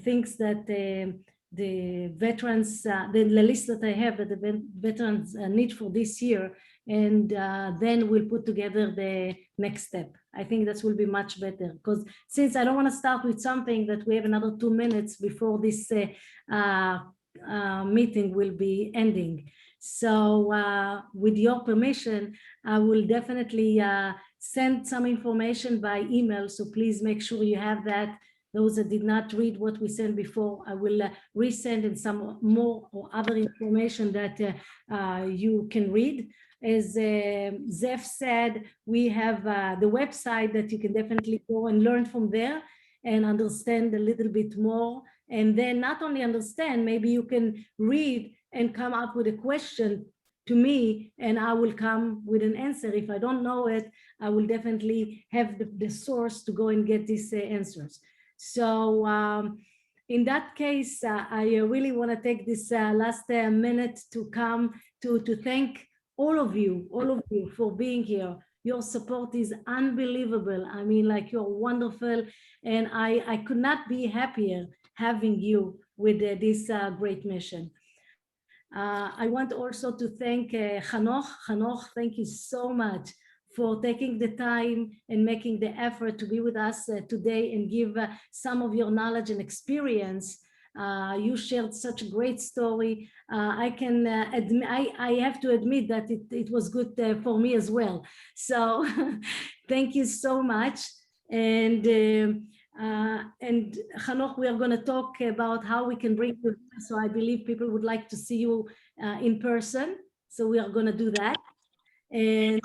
[SPEAKER 2] things that the veterans, the list that I have that the veterans need for this year, and then we'll put together the next step. I think that will be much better, because since I don't want to start with something that we have another 2 minutes before this meeting will be ending. So with your permission, I will definitely send some information by email. So please make sure you have that. Those that did not read what we sent before, I will resend in some more or other information that you can read. As Zef said, we have the website that you can definitely go and learn from there and understand a little bit more. And then not only understand, maybe you can read and come up with a question to me, and I will come with an answer. If I don't know it, I will definitely have the source to go and get these answers. So in that case, I really want to take this last minute to come to thank all of you for being here. Your support is unbelievable. I mean, you're wonderful, and I could not be happier having you with this great mission. I want also to thank Hanoch. Hanoch, thank you so much for taking the time and making the effort to be with us today and give some of your knowledge and experience. You shared such a great story. I have to admit that it was good for me as well. So thank you so much. And Hanoch, we are going to talk about how we can bring you. So I believe people would like to see you in person. So we are going to do that. And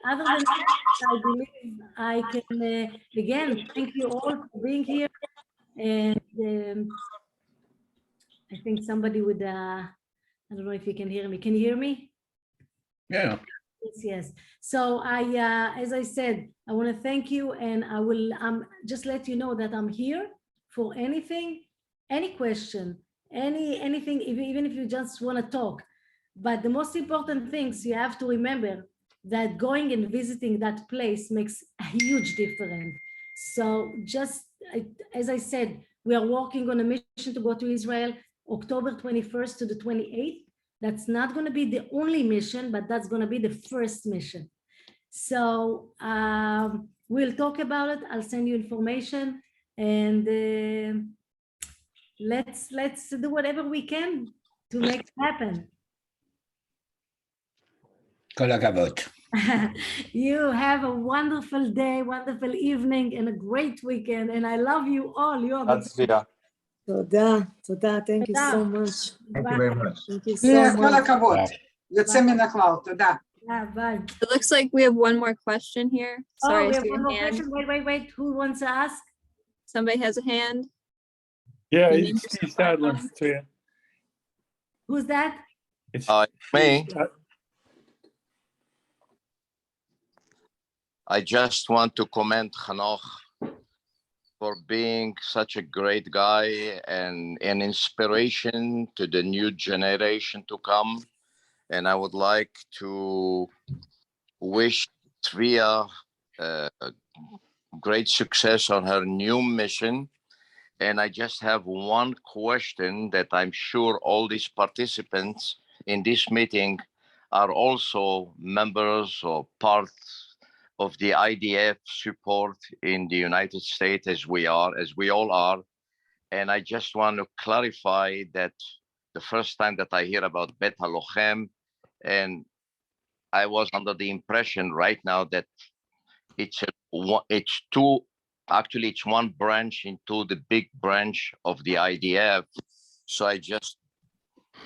[SPEAKER 2] other than that, I believe I can again thank you all for being here. And I think somebody would, I don't know if you can hear me. Can you hear me?
[SPEAKER 18] Yeah.
[SPEAKER 2] Yes, yes. So as I said, I want to thank you, and I will just let you know that I'm here for anything, any question, anything, even if you just want to talk. But the most important things you have to remember, that going and visiting that place makes a huge difference. So just as I said, we are working on a mission to go to Israel October 21st to the 28th. That's not going to be the only mission, but that's going to be the first mission. So we'll talk about it. I'll send you information, and let's do whatever we can to make it happen.
[SPEAKER 18] Kol hakavod.
[SPEAKER 2] You have a wonderful day, wonderful evening, and a great weekend. And I love you all. You are the
[SPEAKER 20] Tzvia.
[SPEAKER 21] תודה. Thank you so much.
[SPEAKER 16] Thank you very much.
[SPEAKER 21] Thank you so
[SPEAKER 22] כל
[SPEAKER 21] much.
[SPEAKER 22] הכבוד. יוצא מן הכלל, תודה.
[SPEAKER 2] Bye.
[SPEAKER 4] It looks like we have one more question here. Sorry,
[SPEAKER 2] Oh,
[SPEAKER 4] I
[SPEAKER 2] we have
[SPEAKER 4] see
[SPEAKER 2] one
[SPEAKER 4] a
[SPEAKER 2] more
[SPEAKER 4] hand.
[SPEAKER 2] question. Wait. Who wants to ask?
[SPEAKER 4] Somebody has a hand.
[SPEAKER 23] Yeah,
[SPEAKER 4] Your name
[SPEAKER 23] it's
[SPEAKER 4] is
[SPEAKER 23] Steve Sadler. Tzvia.
[SPEAKER 2] Who's that?
[SPEAKER 23] It's
[SPEAKER 20] Me. I just want to commend Hanoch for being such a great guy and an inspiration to the new generation to come. And I would like to wish Tzvia great success on her new mission. And I just have one question that I'm sure all these participants in this meeting are also members or part of the IDF support in the United States, as we all are. And I just want to clarify that the first time that I hear about Bet HaLochem, and I was under the impression right now that it's one branch into the big branch of the IDF. So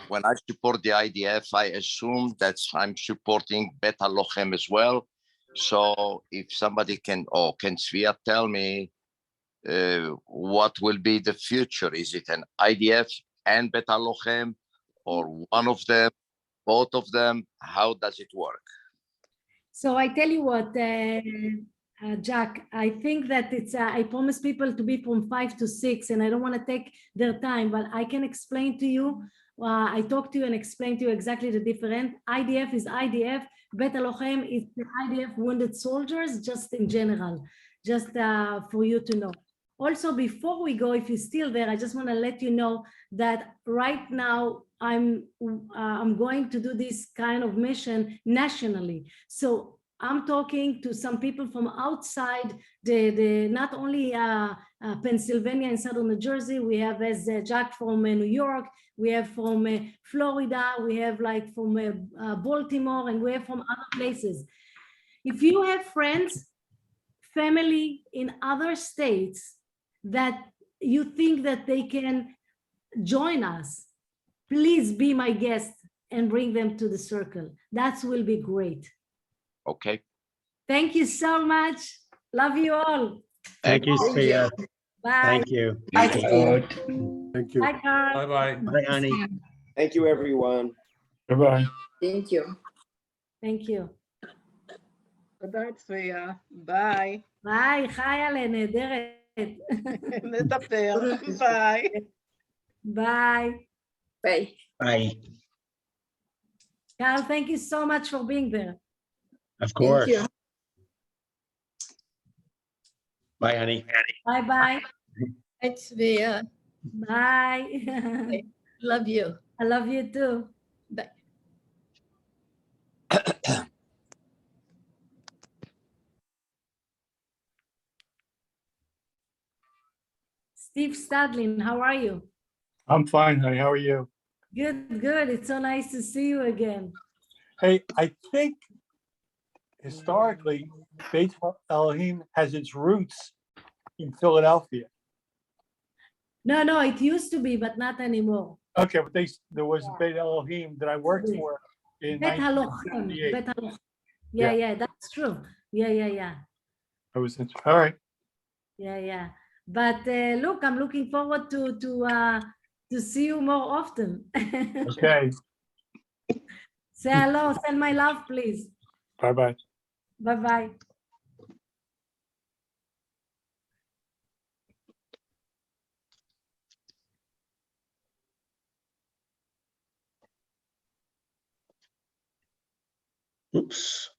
[SPEAKER 20] when I support the IDF, I assume that I'm supporting Bet HaLochem as well. So if somebody can Tzvia tell me what will be the future? Is it an IDF and Bet HaLochem, or one of them, both of them? How does it work?
[SPEAKER 2] So I tell you what, Jack, I think that it's, I promise people to be from 5 to 6, and I don't want to take their time, but I can explain to you. I talk to you and explain to you exactly the difference. IDF is IDF. Bet HaLochem is the IDF wounded soldiers, just in general, just for you to know. Also, before we go, if you're still there, I just want to let you know that right now I'm going to do this kind of mission nationally. So I'm talking to some people from outside the not only Pennsylvania and southern New Jersey. We have as Jack from New York. We have from Florida. We have like from Baltimore, and we have from other places. If you have friends, family in other states that you think that they can join us, please be my guest and bring them to the circle. That will be great.
[SPEAKER 20] Okay.
[SPEAKER 2] Thank you so much. Love you all.
[SPEAKER 24] Thank you, Tzvia.
[SPEAKER 2] Bye.
[SPEAKER 24] Thank you.
[SPEAKER 22] Thank you.
[SPEAKER 14] Thank you.
[SPEAKER 2] Bye, Carl.
[SPEAKER 23] Bye-bye.
[SPEAKER 24] Bye, honey.
[SPEAKER 1] Thank you, everyone.
[SPEAKER 23] Bye-bye.
[SPEAKER 21] Thank you.
[SPEAKER 2] Thank you.
[SPEAKER 21] תודה, צביה. ביי.
[SPEAKER 2] ביי, חיה לנהדרת.
[SPEAKER 21] נדבר. ביי.
[SPEAKER 2] Bye.
[SPEAKER 21] Bye.
[SPEAKER 24] Bye.
[SPEAKER 2] Carl, thank you so much for being there.
[SPEAKER 24] Of course.
[SPEAKER 21] Thank you.
[SPEAKER 24] Bye, honey.
[SPEAKER 2] Bye-bye.
[SPEAKER 4] Hi, Tzvia.
[SPEAKER 2] Bye.
[SPEAKER 4] Love you.
[SPEAKER 2] I love you too.
[SPEAKER 4] Bye.
[SPEAKER 2] Steve Stadlin, how are you?
[SPEAKER 23] I'm fine, honey. How are you?
[SPEAKER 2] Good. It's so nice to see you again.
[SPEAKER 23] Hey, I think historically, Beit Elohim has its roots in Philadelphia.
[SPEAKER 2] No, it used to be, but not anymore.
[SPEAKER 23] Okay, but there was a Beit Elohim that I worked for in
[SPEAKER 2] Bet HaLochem.
[SPEAKER 23] 1978.
[SPEAKER 2] Bet HaLochem. Yeah, that's true. Yeah.
[SPEAKER 23] I was all right.
[SPEAKER 2] Yeah. But look, I'm looking forward to see you more often.
[SPEAKER 23] Okay.
[SPEAKER 2] Say hello, send my love, please.
[SPEAKER 23] Bye-bye.
[SPEAKER 2] Bye-bye.
[SPEAKER 24] Oops.